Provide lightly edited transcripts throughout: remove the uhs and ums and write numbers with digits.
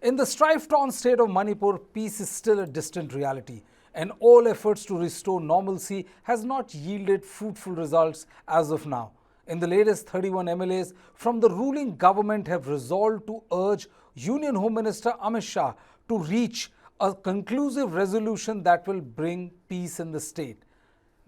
In the strife-torn state of Manipur, peace is still a distant reality, and all efforts to restore normalcy has not yielded fruitful results as of now. In the latest 31 MLAs from the ruling government have resolved to urge Union Home Minister Amit Shah to reach a conclusive resolution that will bring peace in the state.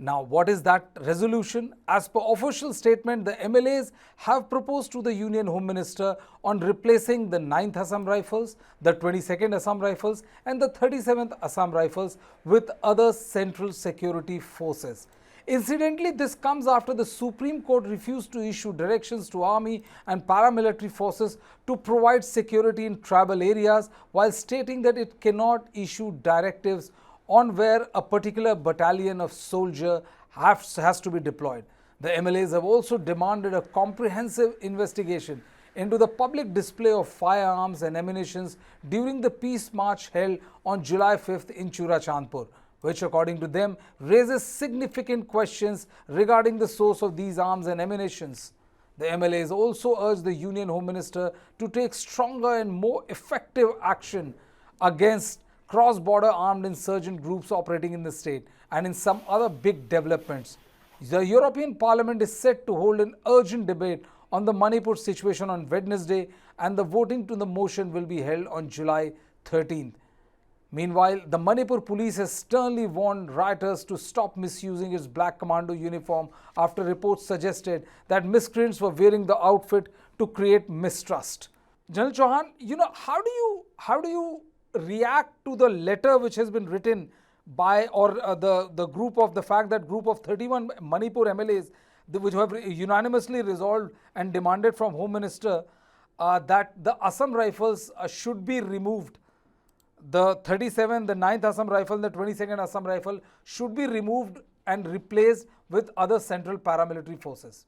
Now, what is that resolution? As per official statement, the MLAs have proposed to the Union Home Minister on replacing the 9th Assam Rifles, the 22nd Assam Rifles and the 37th Assam Rifles with other central security forces. Incidentally, this comes after the Supreme Court refused to issue directions to army and paramilitary forces to provide security in tribal areas, while stating that it cannot issue directives on where a particular battalion of soldiers has to be deployed. The MLAs have also demanded a comprehensive investigation into the public display of firearms and ammunition during the peace march held on July 5th in Churachandpur, which according to them raises significant questions regarding the source of these arms and ammunition. The MLAs also urged the Union Home Minister to take stronger and more effective action against cross-border armed insurgent groups operating in the state. And in some other big developments, the European Parliament is set to hold an urgent debate on the Manipur situation on Wednesday, and the voting to the motion will be held on July 13th. Meanwhile, the Manipur police has sternly warned rioters to stop misusing its black commando uniform after reports suggested that miscreants were wearing the outfit to create mistrust. General Chauhan, how do you react to the letter which has been written by the group of the fact that group of 31 Manipur MLAs which have unanimously resolved and demanded from Home Minister that the Assam Rifles should be removed. The 37th, the 9th Assam Rifle, and the 22nd Assam Rifle should be removed and replaced with other central paramilitary forces.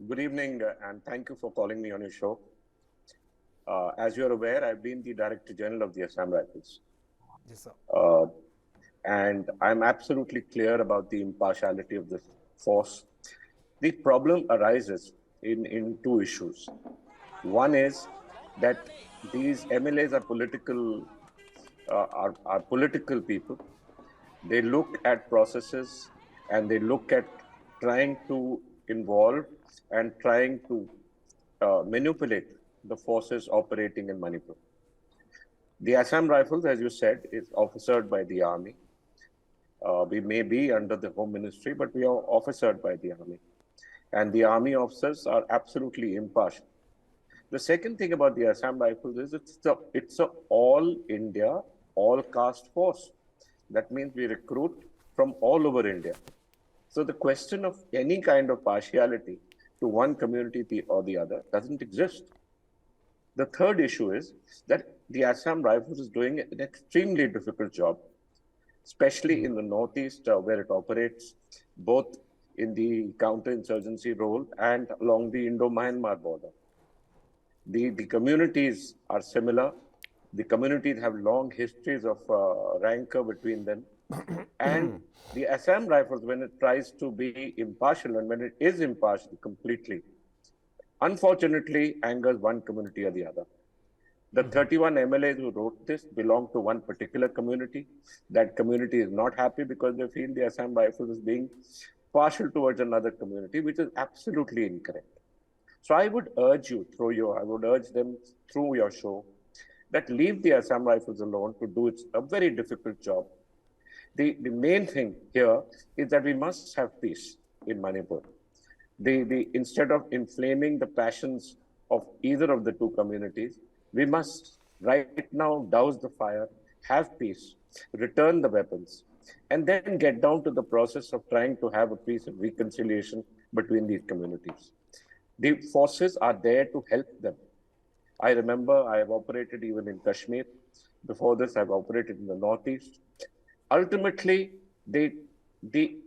Good evening and thank you for calling me on your show. As you're aware, I've been the Director General of the Assam Rifles. Yes, sir. And I'm absolutely clear about the impartiality of this force. The problem arises in two issues. One is that these MLAs are political people. They look at processes and they look at trying to involve and trying to manipulate the forces operating in Manipur. The Assam Rifles, as you said, is officered by the army. We may be under the Home Ministry, but we are officered by the army. And the army officers are absolutely impartial. The second thing about the Assam Rifles is it's a all India, all caste force. That means we recruit from all over India. So the question of any kind of partiality to one community or the other doesn't exist. The third issue is that the Assam Rifles is doing an extremely difficult job, especially in the northeast where it operates, both in the counterinsurgency role and along the Indo-Myanmar border. The communities are similar. The communities have long histories of rancor between them. And the Assam Rifles, when it tries to be impartial and when it is impartial completely, unfortunately angers one community or the other. The 31 MLAs who wrote this belong to one particular community. That community is not happy because they feel the Assam Rifles is being partial towards another community, which is absolutely incorrect. So I would urge you I would urge them through your show that leave the Assam Rifles alone to do a very difficult job. The main thing here is that we must have peace in Manipur. Instead of inflaming the passions of either of the two communities, we must right now douse the fire, have peace, return the weapons, and then get down to the process of trying to have a peace and reconciliation between these communities. The forces are there to help them. I remember I have operated even in Kashmir. Before this, I've operated in the Northeast. Ultimately,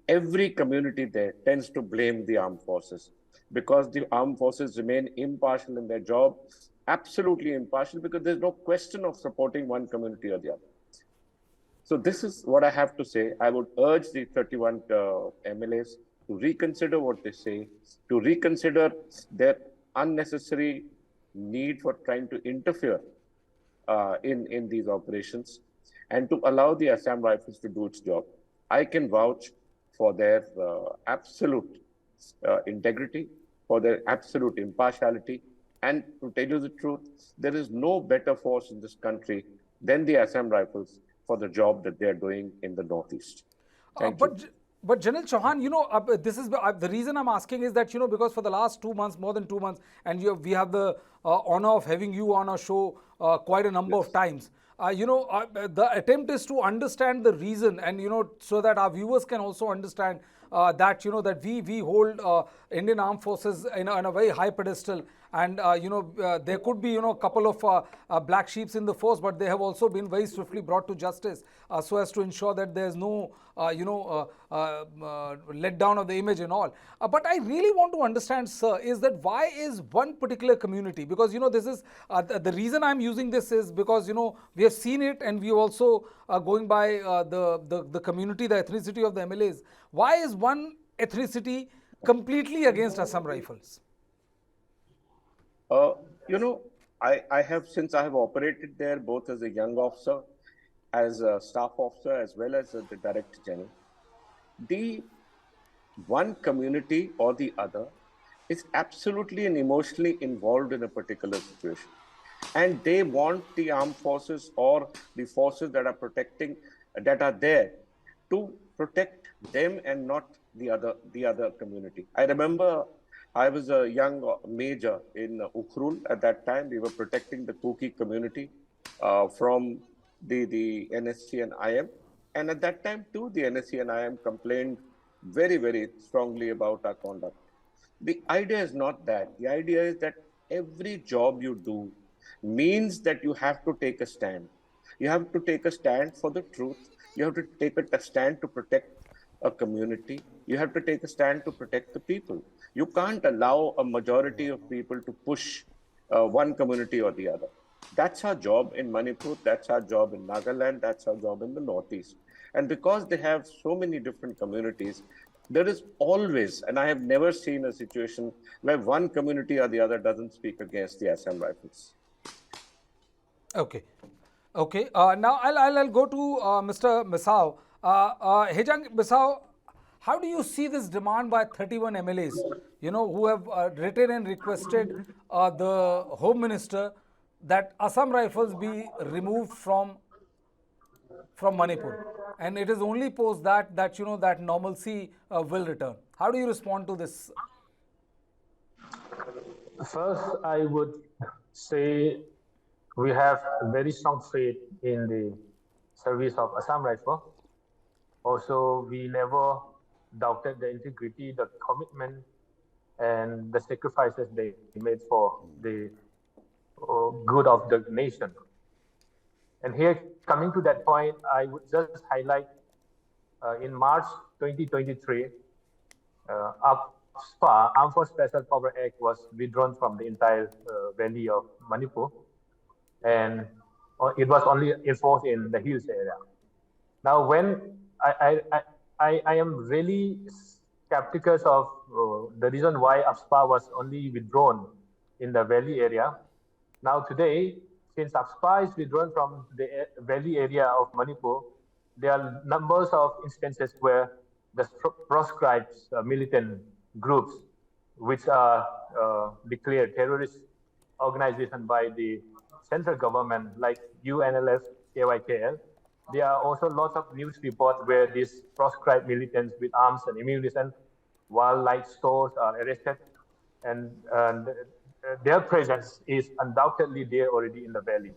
every community there tends to blame the armed forces because the armed forces remain impartial in their job, absolutely impartial, because there's no question of supporting one community or the other. So this is what I have to say. I would urge the 31 MLAs to reconsider what they say, to reconsider their unnecessary need for trying to interfere in these operations and to allow the Assam Rifles to do its job. I can vouch for their absolute integrity, for their absolute impartiality. And to tell you the truth, there is no better force in this country than the Assam Rifles for the job that they're doing in the Northeast. Uh, Thank you. but but General Chauhan, this is the reason I'm asking is that because for the last 2 months, more than 2 months, and we have the honor of having you on our show quite a number of Yes. times. The attempt is to understand the reason, and so that our viewers can also understand that that we hold Indian Armed Forces in a very high pedestal, and there could be a couple of black sheeps in the force, but they have also been very swiftly brought to justice so as to ensure that there's no let down of the image and all. But I really want to understand, sir, is that why is one particular community? Because this is the reason I'm using this is because we have seen it, and we also going by the community, the ethnicity of the MLAs. Why is one ethnicity completely against Assam Rifles? Uh, you know, I have, since I have operated there both as a young officer, as a staff officer, as well as the director general, the one community or the other is absolutely and emotionally involved in a particular situation. And they want the armed forces or the forces that are protecting, that are there to protect them and not the other community. I remember I was a young major in Ukhrul at that time. We were protecting the Kuki community from the NSC and IM. And at that time, too, the NSC and IM complained very, very strongly about our conduct. The idea is not that. The idea is that every job you do means that you have to take a stand. You have to take a stand for the truth. You have to take a stand to protect a community. You have to take a stand to protect the people. You can't allow a majority of people to push one community or the other. That's our job in Manipur. That's our job in Nagaland. That's our job in the Northeast. And because they have so many different communities, there is always, and I have never seen a situation where one community or the other doesn't speak against the Assam Rifles. Okay. Okay. Now I'll go to Mr. Misao. Hejang Misao, how do you see this demand by 31 MLAs, who have written and requested the Home Minister that Assam Rifles be removed from Manipur, and it is only post that normalcy will return. How do you respond to this? First, I would say we have very strong faith in the service of Assam Rifle. Also, we never doubted the integrity, the commitment, and the sacrifices they made for the good of the nation. And here, coming to that point, I would just highlight in March 2023, AFSPA, Armed Force Special Power Act, was withdrawn from the entire valley of Manipur, and it was only enforced in the hills area. Now, when I am really skeptical of the reason why AFSPA was only withdrawn in the valley area. Now today, since AFSPA is withdrawn from the valley area of Manipur, there are numbers of instances where the proscribed militant groups, which are declared terrorist organization by the central government, like UNLF, KYKL, there are also lots of news reports where these proscribed militants with arms and ammunition, while light stores are arrested, and their presence is undoubtedly there already in the valley.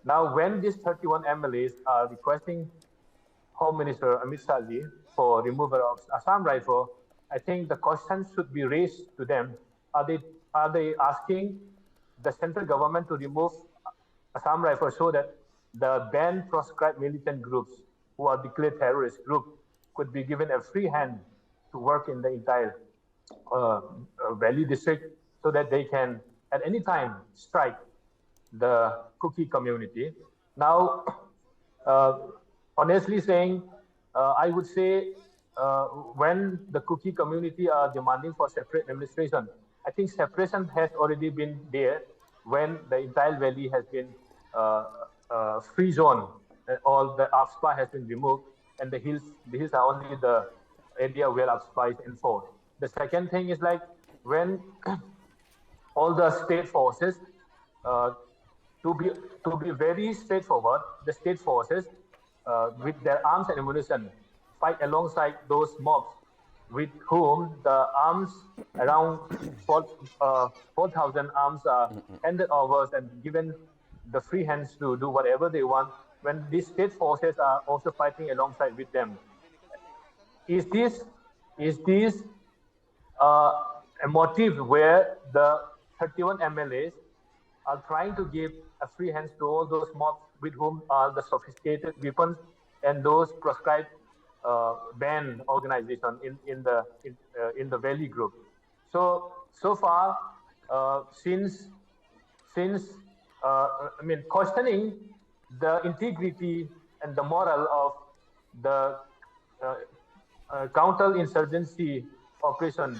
Now, when these 31 MLAs are requesting Home Minister Amit Shah for removal of Assam Rifle, I think the question should be raised to them. Are they asking the central government to remove Assam Rifle so that the banned proscribed militant groups who are declared terrorist group could be given a free hand to work in the entire valley district, so that they can at any time strike the Kuki community? Now, honestly saying, I would say when the Kuki community are demanding for separate administration, I think separation has already been there. when the entire valley has been free zone, all the AFSPA has been removed, and the hills are only the area where AFSPA is enforced. The second thing is like when all the state forces, uh, to be to be very straightforward, the state forces with their arms and ammunition fight alongside those mobs with whom the arms around 4,000 arms are handed over and given the free hands to do whatever they want when these state forces are also fighting alongside with them. Is this uh, a motive where the 31 MLAs are trying to give a free hands to all those mobs with whom are the sophisticated weapons and those proscribed band organization in the Valley group. So far, since I mean questioning the integrity and the moral of the uh, counter-insurgency operation,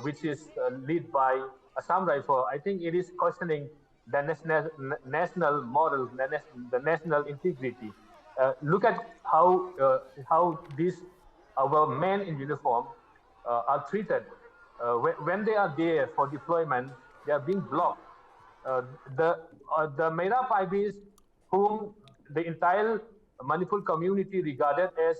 which is led by Assam Rifle, I think it is questioning the national moral, the national integrity. Look at how these our men in uniform are treated. When they are there for deployment, they are being blocked. Uh, the the Mera Paibis, whom the entire Manipur community regarded as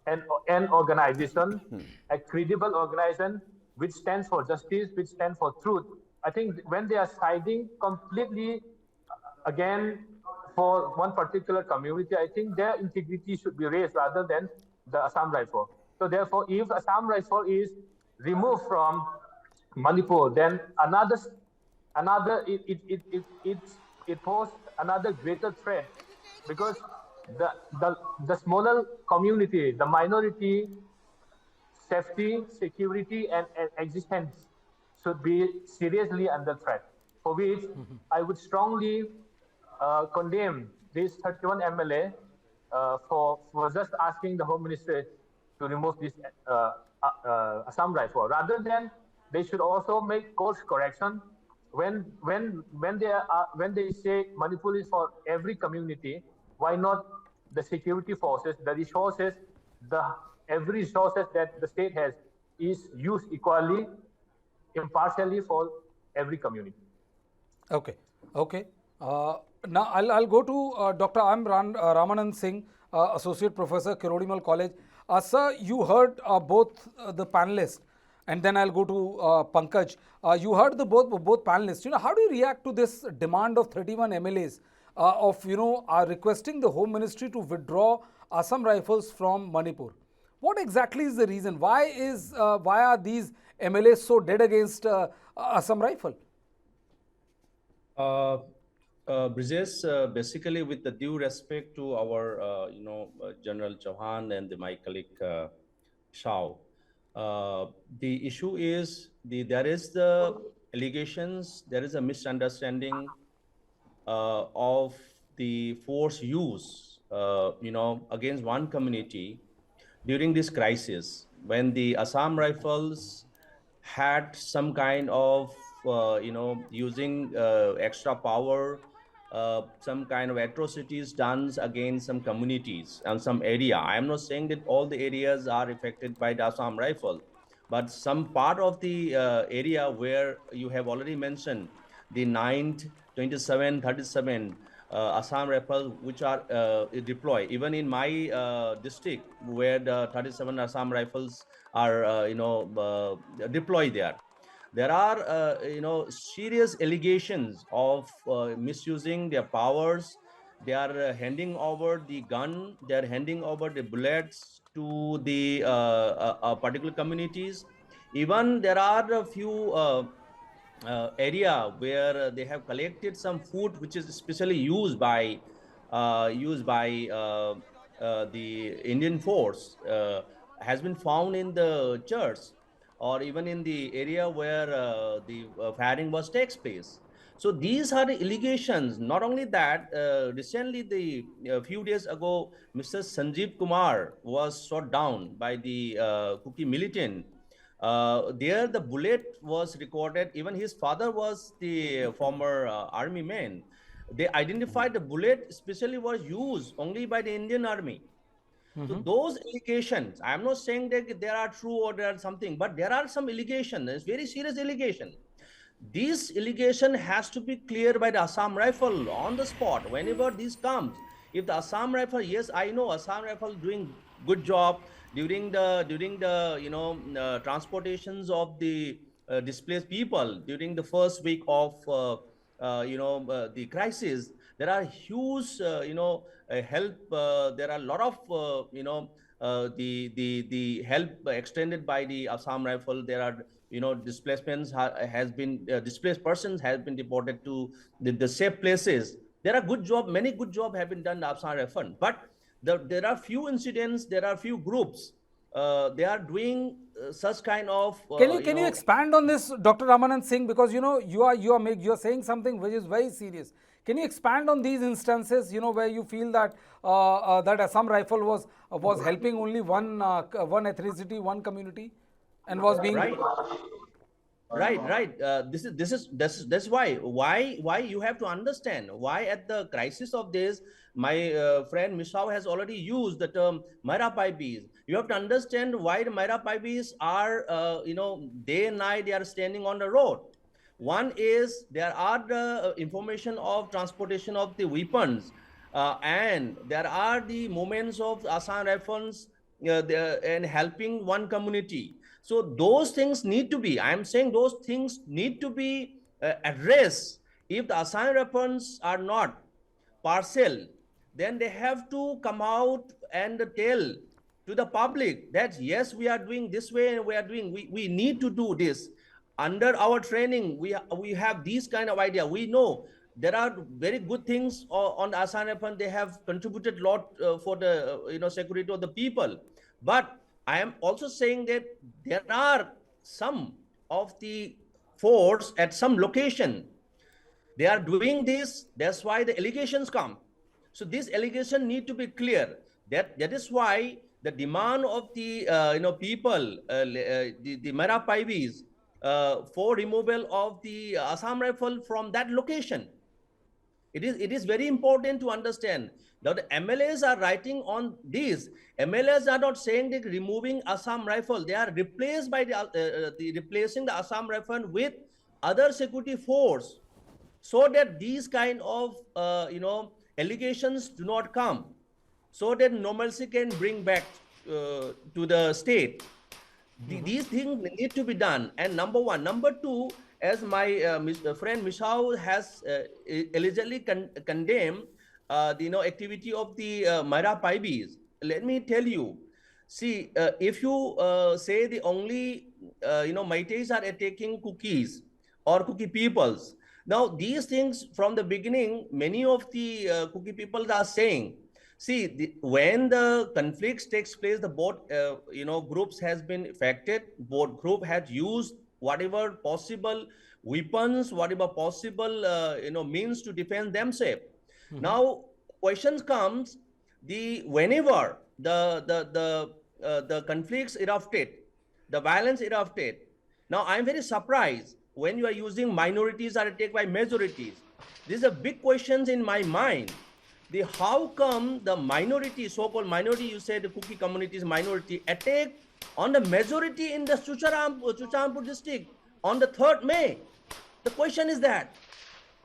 an organization, a credible organization which stands for justice, which stands for truth. I think when they are siding completely again for one particular community, I think their integrity should be raised rather than the Assam Rifle. So therefore, if Assam Rifle is removed from Manipur, then another it poses another greater threat because the the smaller community, the minority safety, security, and existence should be seriously under threat. For which I would strongly condemn this 31 MLA for just asking the Home Ministry to remove this Assam rifle. Rather than they should also make course correction when they say Manipur is for every community. Why not the security forces, the resources, the every resources that the state has is used equally, impartially for every community. Okay, okay. Now I'll go to Dr. Ramanand Singh, Associate Professor, Kirodimal College. Sir, you heard both the panelists, and then I'll go to Pankaj. You heard the both panelists. How do you react to this demand of 31 MLAs of are requesting the Home Ministry to withdraw Assam Rifles from Manipur? What exactly is the reason? Why are these MLAs so dead against Assam Rifle? Uh, Brijesh, basically, with the due respect to our, General Chauhan and my colleague Shah, the issue is there is the allegations, there is a misunderstanding of the force use, against one community during this crisis when the Assam Rifles had some kind of using extra power, some kind of atrocities done against some communities and some area. I am not saying that all the areas are affected by the Assam Rifle, but some part of the area where you have already mentioned the 9th, 27, 37 Assam Rifles which are deployed. Even in my district, where the 37 Assam Rifles are, deployed there. There are, serious allegations of misusing their powers. They are handing over the gun. They are handing over the bullets to the particular communities. Even there are a few area where they have collected some food which is especially used by the Indian force, has been found in the church or even in the area where the firing was takes place. So these are the allegations. Not only that, recently the a few days ago, Mr. Sanjeev Kumar was shot down by the Kuki militant. There, the bullet was recorded. Even his father was the former army man. They identified the bullet, especially was used only by the Indian army. So those allegations, I'm not saying that they are true or there are something, but there are some allegations. It's very serious allegation. This allegation has to be cleared by the Assam Rifle on the spot whenever this comes. If the Assam Rifle, yes, I know Assam Rifle doing good job during the transportations of the displaced people during the first week of the crisis. There are huge help. There are a lot of the help extended by the Assam Rifle. There are displacements has been displaced persons has been deported to the safe places. There are good job, many good job have been done in Assam Rifle, but there are few incidents, there are few groups. They are doing such kind of Can you expand on this, Dr. Ramanand Singh? Because you are saying something which is very serious. Can you expand on these instances? Where you feel that that Assam Rifle was helping only one ethnicity, one community, and was being right. Right. That's why you have to understand why at the crisis of this, my friend Mishaw has already used the term Myra Pipes. You have to understand why the Myra Pipes are day and night they are standing on the road. One is there are the information of transportation of the weapons, and there are the moments of Assam Rifles and helping one community. So those things need to be, I'm saying those things need to be addressed. If the Assam Rifles are not partial, then they have to come out and tell to the public that yes, we are doing this way and we need to do this under our training. We have these kind of idea. We know there are very good things on the Assam Rifle. They have contributed a lot for the security of the people. But I am also saying that there are some of the force at some location. They are doing this. That's why the allegations come. So this allegation need to be clear. That is why the demand of the people, the Mera Paivis, for removal of the Assam Rifle from that location. It is very important to understand that the MLAs are writing on this. MLAs are not saying that removing Assam Rifle. They are replaced by replacing the Assam Rifle with other security force, so that these kind of allegations do not come, so that normalcy can bring back to the state. These things need to be done. And number one. Number two, as my friend Mishao has allegedly condemned the activity of the Myra Pibes. Let me tell you, see, if you say the only Maites are attacking cookies or cookie peoples, now these things from the beginning, many of the cookie people are saying, see, when the conflicts takes place, the both groups has been affected. Both group has used whatever possible weapons, whatever possible means to defend themselves. Now, questions comes whenever the conflicts erupted, the violence erupted. Now, I'm very surprised when you are using minorities are attacked by majorities. These are big questions in my mind. How come the minority, so-called minority, you said the cookie community is minority, attack on the majority in the Chuchampur district on the 3rd May? The question is that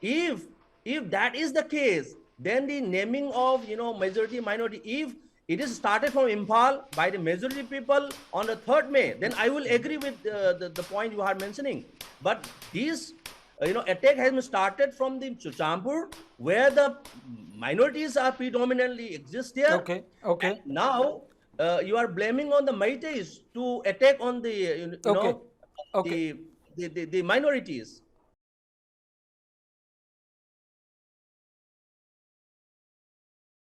if that is the case, then the naming of majority minority, if it is started from Imphal by the majority people on the 3rd May, then I will agree with the point you are mentioning. But this attack has been started from the Chuchampur, where the minorities are predominantly exist there. Okay. And now you are blaming on the Maites to attack on the Okay. the minorities.